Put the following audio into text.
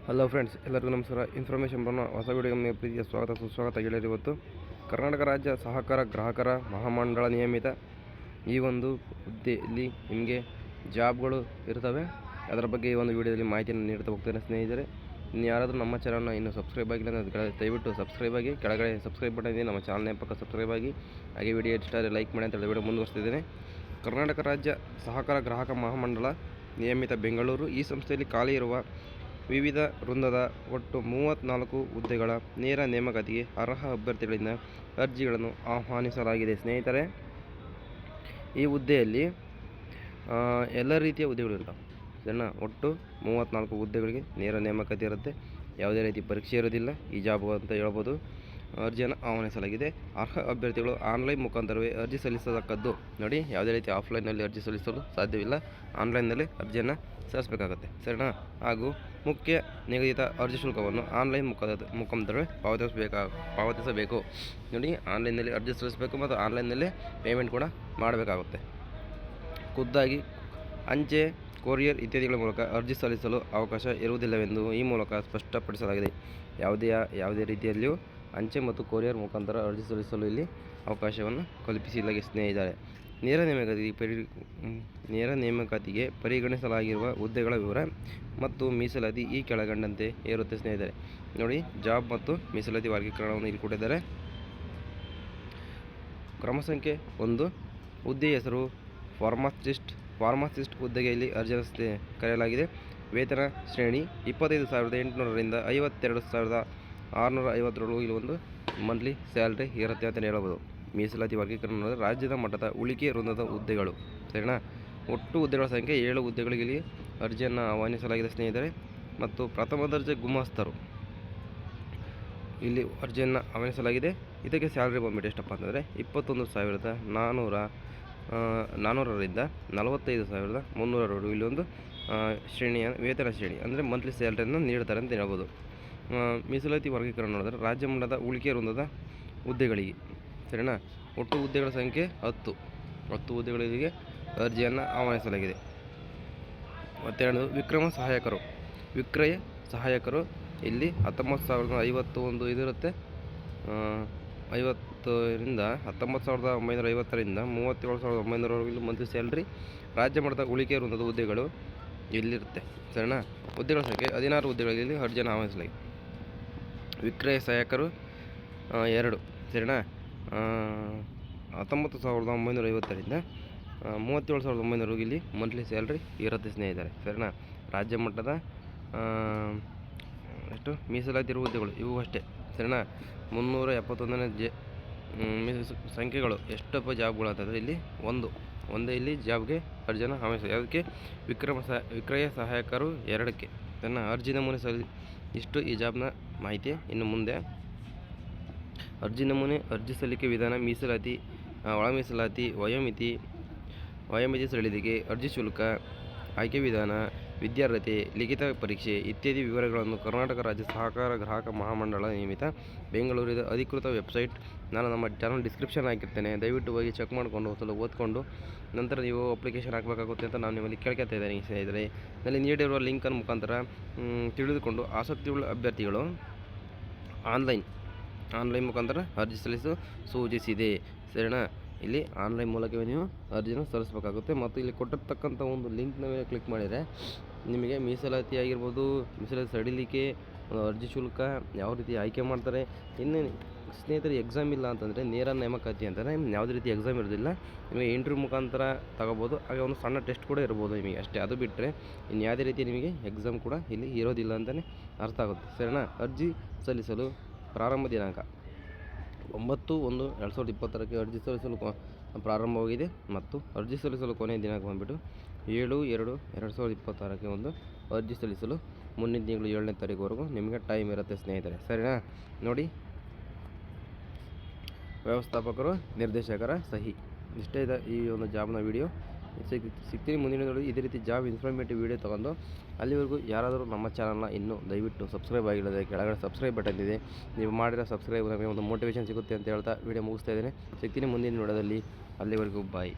Hello friends, ಎಲ್ಲರಿಗೂ ನಮಸ್ಕಾರ. Information ಬರೋಣ ಹೊಸ ವಿಡಿಯೋ ನಿಮಗೆ ಪ್ರೀತಿಯ ಸ್ವಾಗತ ಸುಸ್ವಾಗತ. ಗೆಳೆಯರು, ಇವತ್ತು ಕರ್ನಾಟಕ ರಾಜ್ಯ ಸಹಕಾರ ಗ್ರಾಹಕರ ಮಹಾಮಂಡಳ ನಿಯಮಿತ ಈ ಒಂದು ಹುದ್ದೆಯಲ್ಲಿ ನಿಮಗೆ ಜಾಬ್ಗಳು ಇರ್ತವೆ. ಅದರ ಬಗ್ಗೆ ಈ ಒಂದು ವಿಡಿಯೋದಲ್ಲಿ ಮಾಹಿತಿಯನ್ನು ನೀಡ್ತಾ ಹೋಗ್ತೇನೆ. ಸ್ನೇಹಿತರೆ, ಇನ್ನು ಯಾರಾದರೂ ನಮ್ಮ ಚಾನಲ್ನ ಇನ್ನೂ ಸಬ್ಸ್ಕ್ರೈಬ್ ಆಗಿಲ್ಲ ಅಂದರೆ ದಯವಿಟ್ಟು ಸಬ್ಸ್ಕ್ರೈಬ್ ಆಗಿ. ಕೆಳಗಡೆ ಸಬ್ಸ್ಕ್ರೈಬ್ ಬಟನ್ ಇದೆ, ನಮ್ಮ ಚಾನಲ್ನ ಪಕ್ಕ ಸಬ್ಸ್ಕ್ರೈಬ್ ಆಗಿ. ಹಾಗೆ ವಿಡಿಯೋ ಇಷ್ಟ ಆದರೆ ಲೈಕ್ ಮಾಡಿ ಅಂತ ಹೇಳಿ ವಿಡಿಯೋ ಮುಂದುವರಿಸ್ತಿದ್ದೇನೆ. ಕರ್ನಾಟಕ ರಾಜ್ಯ ಸಹಕಾರ ಗ್ರಾಹಕ ಮಹಾಮಂಡಳ ನಿಯಮಿತ ಬೆಂಗಳೂರು ಈ ಸಂಸ್ಥೆಯಲ್ಲಿ ಖಾಲಿ ಇರುವ ವಿವಿಧ ವೃಂದದ ಒಟ್ಟು 34 ಹುದ್ದೆಗಳ ನೇರ ನೇಮಕಾತಿಗೆ ಅರ್ಹ ಅಭ್ಯರ್ಥಿಗಳಿಂದ ಅರ್ಜಿಗಳನ್ನು ಆಹ್ವಾನಿಸಲಾಗಿದೆ. ಸ್ನೇಹಿತರೆ, ಈ ಹುದ್ದೆಯಲ್ಲಿ ಎಲ್ಲ ರೀತಿಯ ಹುದ್ದೆಗಳು ಇರ್ತವೆ. ಇದನ್ನು ಒಟ್ಟು 34 ಹುದ್ದೆಗಳಿಗೆ ನೇರ ನೇಮಕಾತಿ ಇರುತ್ತೆ. ಯಾವುದೇ ರೀತಿ ಪರೀಕ್ಷೆ ಇರೋದಿಲ್ಲ. ಈ ಜಾಬ್ ಅಂತ ಹೇಳ್ಬೋದು. ಅರ್ಜಿಯನ್ನು ಆಹ್ವಾನಿಸಲಾಗಿದೆ. ಅರ್ಹ ಅಭ್ಯರ್ಥಿಗಳು ಆನ್ಲೈನ್ ಮುಖಾಂತರವೇ ಅರ್ಜಿ ಸಲ್ಲಿಸತಕ್ಕದ್ದು. ನೋಡಿ, ಯಾವುದೇ ರೀತಿ ಆಫ್ಲೈನಲ್ಲಿ ಅರ್ಜಿ ಸಲ್ಲಿಸಲು ಸಾಧ್ಯವಿಲ್ಲ. ಆನ್ಲೈನ್ನಲ್ಲಿ ಅರ್ಜಿಯನ್ನು ಸಲ್ಲಿಸಬೇಕಾಗುತ್ತೆ, ಸರಿನಾ? ಹಾಗೂ ಮುಖ್ಯ ನಿಗದಿತ ಅರ್ಜಿ ಶುಲ್ಕವನ್ನು ಆನ್ಲೈನ್ ಮುಖಾಂತರವೇ ಪಾವತಿಸಬೇಕು. ನೋಡಿ, ಆನ್ಲೈನ್ನಲ್ಲಿ ಅರ್ಜಿ ಸಲ್ಲಿಸಬೇಕು ಮತ್ತು ಆನ್ಲೈನ್ನಲ್ಲಿ ಪೇಮೆಂಟ್ ಕೂಡ ಮಾಡಬೇಕಾಗುತ್ತೆ. ಖುದ್ದಾಗಿ ಅಂಚೆ, ಕೊರಿಯರ್ ಇತ್ಯಾದಿಗಳ ಮೂಲಕ ಅರ್ಜಿ ಸಲ್ಲಿಸಲು ಅವಕಾಶ ಇರುವುದಿಲ್ಲವೆಂದು ಈ ಮೂಲಕ ಸ್ಪಷ್ಟಪಡಿಸಲಾಗಿದೆ. ಯಾವುದೇ ರೀತಿಯಲ್ಲಿಯೂ ಅಂಚೆ ಮತ್ತು ಕೊರಿಯರ್ ಮುಖಾಂತರ ಅರ್ಜಿ ಸಲ್ಲಿಸಲು ಇಲ್ಲಿ ಅವಕಾಶವನ್ನು ಕಲ್ಪಿಸಿಲ್ಲ. ಸ್ನೇಹಿತರೆ, ನೇರ ನೇಮಕಾತಿಗೆ ಪರಿಗಣಿಸಲಾಗಿರುವ ಹುದ್ದೆಗಳ ವಿವರ ಮತ್ತು ಮೀಸಲಾತಿ ಈ ಕೆಳಗಂಡಂತೆ ಇರುತ್ತೆ. ಸ್ನೇಹಿತರೆ, ನೋಡಿ, ಜಾಬ್ ಮತ್ತು ಮೀಸಲಾತಿ ವರ್ಗೀಕರಣವನ್ನು ಇಲ್ಲಿ ಕೊಟ್ಟಿದ್ದಾರೆ. ಕ್ರಮ ಸಂಖ್ಯೆ 1, ಹುದ್ದೆಯ ಹೆಸರು ಫಾರ್ಮಸಿಸ್ಟ್ ಹುದ್ದೆಗೆ ಇಲ್ಲಿ ಅರ್ಜಿಯನ್ನು ಕರೆಯಲಾಗಿದೆ. ವೇತನ ಶ್ರೇಣಿ 25,800 ರಿಂದ 52,657 ಇಲ್ಲಿ ಒಂದು ಮಂತ್ಲಿ ಸ್ಯಾಲ್ರಿ ಇರುತ್ತೆ ಅಂತಲೇ ಹೇಳ್ಬೋದು. ಮೀಸಲಾತಿ ವರ್ಗೀಕರಣ ರಾಜ್ಯದ ಮಟ್ಟದ ಉಳಿಕೆ ವೃಂದದ ಹುದ್ದೆಗಳು, ಸರಿನಾ? ಒಟ್ಟು ಹುದ್ದೆಗಳ ಸಂಖ್ಯೆ 7 ಹುದ್ದೆಗಳಿಗೆ ಇಲ್ಲಿ ಅರ್ಜಿಯನ್ನು ಆಹ್ವಾನಿಸಲಾಗಿದೆ. ಸ್ನೇಹಿತರೆ, ಮತ್ತು ಪ್ರಥಮ ದರ್ಜೆ ಗುಮಾಸ್ತರು ಇಲ್ಲಿ ಅರ್ಜಿಯನ್ನು ಆಹ್ವಾನಿಸಲಾಗಿದೆ. ಇದಕ್ಕೆ ಸ್ಯಾಲ್ರಿ ಬಂದ್ಬಿಟ್ಟು ಎಷ್ಟಪ್ಪ ಅಂತಂದರೆ 21,400 ರಿಂದ 45,300 ಇಲ್ಲಿ ಒಂದು ಶ್ರೇಣಿಯ ವೇತನ ಶ್ರೇಣಿ ಅಂದರೆ ಮಂತ್ಲಿ ಸ್ಯಾಲ್ರಿಯನ್ನು ನೀಡ್ತಾರೆ ಅಂತ ಹೇಳ್ಬೋದು. ಮೀಸಲಾತಿ ವರ್ಗೀಕರಣ ನೋಡಿದ್ರೆ ರಾಜ್ಯ ಮಟ್ಟದ ಉಳಿಕೆ ವೃಂದದ ಹುದ್ದೆಗಳಿಗೆ, ಸರಿನಾ? ಒಟ್ಟು ಹುದ್ದೆಗಳ ಸಂಖ್ಯೆ 10 ಹುದ್ದೆಗಳಿಗೆ ಅರ್ಜಿಯನ್ನು ಆಹ್ವಾನಿಸಲಾಗಿದೆ. ಮತ್ತೆರಡು ವಿಕ್ರಯ ಸಹಾಯಕರು ಇಲ್ಲಿ 19,051 ಇದಿರುತ್ತೆ. 50 ರಿಂದ 19,950 37,900 ಇಲ್ಲಿ ಮಂತ್ಲಿ ಸ್ಯಾಲ್ರಿ. ರಾಜ್ಯ ಮಟ್ಟದ ಉಳಿಕೆ ವೃಂದದ ಹುದ್ದೆಗಳು ಇಲ್ಲಿರುತ್ತೆ, ಸರಿನಾ? ಹುದ್ದೆಗಳ ಸಂಖ್ಯೆ 16 ಹುದ್ದೆಗಳಲ್ಲಿ ಅರ್ಜಿಯನ್ನು ಆಹ್ವಾನಿಸಲಾಗಿದೆ. ವಿಕ್ರಯ ಸಹಾಯಕರು 2, ಸರಿನಾ? 19,950 ರಿಂದ 37,900 ಇಲ್ಲಿ ಮಂತ್ಲಿ ಸ್ಯಾಲ್ರಿ ಇರುತ್ತೆ. ಸ್ನೇಹಿತರೆ, ಸರಿನಾ? ರಾಜ್ಯ ಮಟ್ಟದ ಮೀಸಲಾತಿ ಇರುವ ಹುದ್ದೆಗಳು ಇವು ಅಷ್ಟೇ, ಸರಿನಾ? 371ನೇ ಸಂಖ್ಯೆಗಳು ಎಷ್ಟಪ್ಪ ಜಾಬ್ಗಳು ಅಂತಂದರೆ ಇಲ್ಲಿ ಒಂದೇ ಇಲ್ಲಿ ಜಾಬ್ಗೆ ಅರ್ಜಿಯನ್ನು ಆಹ್ವಾನಿಸಲಾಗಿದೆ. ಅದಕ್ಕೆ ವಿಕ್ರಯ ಸಹಾಯಕರು 2ಕ್ಕೆ ತನ್ನ ಅರ್ಜಿ ನಮೂನೆ ಇಷ್ಟು ಈ ಜಾಬ್ನ ಮಾಹಿತಿ. ಇನ್ನು ಮುಂದೆ ಅರ್ಜಿ ನಮೂನೆ, ಅರ್ಜಿ ಸಲ್ಲಿಕೆ ವಿಧಾನ, ಮೀಸಲಾತಿ, ಒಳ ಮೀಸಲಾತಿ, ವಯೋಮಿತಿ ಸಡಿಲಿಕೆ, ಅರ್ಜಿ ಶುಲ್ಕ, ಆಯ್ಕೆ ವಿಧಾನ, ವಿದ್ಯಾರ್ಹತೆ, ಲಿಖಿತ ಪರೀಕ್ಷೆ ಇತ್ಯಾದಿ ವಿವರಗಳನ್ನು ಕರ್ನಾಟಕ ರಾಜ್ಯ ಸಹಕಾರ ಗ್ರಾಹಕ ಮಹಾಮಂಡಳ ನಿಯಮಿತ ಬೆಂಗಳೂರಿನ ಅಧಿಕೃತ ವೆಬ್ಸೈಟ್ ನಾನು ನಮ್ಮ ಚಾನಲ್ ಡಿಸ್ಕ್ರಿಪ್ಷನ್ ಹಾಕಿರ್ತೇನೆ. ದಯವಿಟ್ಟು ಹೋಗಿ ಚೆಕ್ ಮಾಡಿಕೊಂಡು ಸ್ವಲ್ಪ ಓದ್ಕೊಂಡು ನಂತರ ನೀವು ಅಪ್ಲಿಕೇಶನ್ ಹಾಕಬೇಕಾಗುತ್ತೆ ಅಂತ ನಾನು ನಿಮ್ಮಲ್ಲಿ ಕೇಳ್ಕೊತಾ ಇದ್ದೇನೆ. ಸ್ನೇಹಿತರೆ, ನಲ್ಲಿ ನೀಡಿರುವ ಲಿಂಕನ್ನು ಮುಖಾಂತರ ತಿಳಿದುಕೊಂಡು ಆಸಕ್ತಿಯುಳ್ಳ ಅಭ್ಯರ್ಥಿಗಳು ಆನ್ಲೈನ್ ಮುಖಾಂತರ ಅರ್ಜಿ ಸಲ್ಲಿಸಲು ಸೂಚಿಸಿದೆ, ಸರಿನಾ? ಇಲ್ಲಿ ಆನ್ಲೈನ್ ಮೂಲಕವೇ ನೀವು ಅರ್ಜಿಯನ್ನು ಸಲ್ಲಿಸಬೇಕಾಗುತ್ತೆ. ಮತ್ತು ಇಲ್ಲಿ ಕೊಟ್ಟಿರ್ತಕ್ಕಂಥ ಒಂದು ಲಿಂಕ್ನ ಮೇಲೆ ಕ್ಲಿಕ್ ಮಾಡಿದರೆ ನಿಮಗೆ ಮೀಸಲಾತಿ ಆಗಿರ್ಬೋದು, ಮೀಸಲಾತಿ ಸಡಿಲಿಕೆ, ಅರ್ಜಿ ಶುಲ್ಕ ಯಾವ ರೀತಿ ಆಯ್ಕೆ ಮಾಡ್ತಾರೆ. ಇನ್ನು ಸ್ನೇಹಿತರೆ, ಎಕ್ಸಾಮ್ ಇಲ್ಲ ಅಂತಂದರೆ ನೇರ ನೇಮಕಾತಿ ಅಂತಂದರೆ ಯಾವುದೇ ರೀತಿ ಎಕ್ಸಾಮ್ ಇರೋದಿಲ್ಲ. ನಿಮಗೆ ಇಂಟರ್ವ್ಯೂ ಮುಖಾಂತರ ತಗೋಬೋದು. ಹಾಗೆ ಒಂದು ಸಣ್ಣ ಟೆಸ್ಟ್ ಕೂಡ ಇರ್ಬೋದು ನಿಮಗೆ, ಅಷ್ಟೇ. ಅದು ಬಿಟ್ಟರೆ ಇನ್ನು ಯಾವುದೇ ರೀತಿ ನಿಮಗೆ ಎಕ್ಸಾಮ್ ಕೂಡ ಇಲ್ಲಿ ಇರೋದಿಲ್ಲ ಅಂತಲೇ ಅರ್ಥ ಆಗುತ್ತೆ, ಸರಿನಾ? ಅರ್ಜಿ ಸಲ್ಲಿಸಲು ಪ್ರಾರಂಭ ದಿನಾಂಕ 9/1/2020 ಅರ್ಜಿ ಸಲ್ಲಿಸಲು ಪ್ರಾರಂಭವಾಗಿದೆ ಮತ್ತು ಅರ್ಜಿ ಸಲ್ಲಿಸಲು ಕೊನೆಯ ದಿನಾಂಕ ಬಂದುಬಿಟ್ಟು 7/2/2026 ಒಂದು ಅರ್ಜಿ ಸಲ್ಲಿಸಲು ಮುಂದಿನ ತಿಂಗಳು 7ನೇ ತಾರೀಕುವರೆಗೂ ನಿಮಗೆ ಟೈಮ್ ಇರುತ್ತೆ. ಸ್ನೇಹಿತರೆ, ಸರಿನಾ? ನೋಡಿ, ವ್ಯವಸ್ಥಾಪಕರು, ನಿರ್ದೇಶಕರ ಸಹಿ. ಇಷ್ಟೇ ಇದೆ ಈ ಒಂದು ಜಾಬ್ನ ವಿಡಿಯೋ. ಸಿಗ್ತೀನಿ ಮುಂದಿನ ನೋಡಿ ಇದೇ ರೀತಿ ಜಾಬ್ ಇನ್ಫಾರ್ಮೇಟಿವ್ ವಿಡಿಯೋ ತೊಗೊಂಡು. ಅಲ್ಲಿವರೆಗೂ ಯಾರಾದರೂ ನಮ್ಮ ಚಾನಲ್ನ ಇನ್ನೂ ದಯವಿಟ್ಟು ಸಬ್ಸ್ಕ್ರೈಬ್ ಆಗಿಲ್ಲದೆ ಕೆಳಗಡೆ ಸಬ್ಸ್ಕ್ರೈಬ್ ಬಟನ್ ಇದೆ, ನೀವು ಮಾಡಿರೋ ಸಬ್ಸ್ಕ್ರೈಬ್ ನಮಗೆ ಒಂದು ಮೋಟಿವೇಶನ್ ಸಿಗುತ್ತೆ ಅಂತ ಹೇಳ್ತಾ ವಿಡಿಯೋ ಮುಗಿಸ್ತಾ ಇದ್ದೇನೆ. ಸಿಗ್ತೀನಿ ಮುಂದಿನ ವಿಡಿಯೋದಲ್ಲಿ. ಅಲ್ಲಿವರೆಗೂ ಬಾಯ್.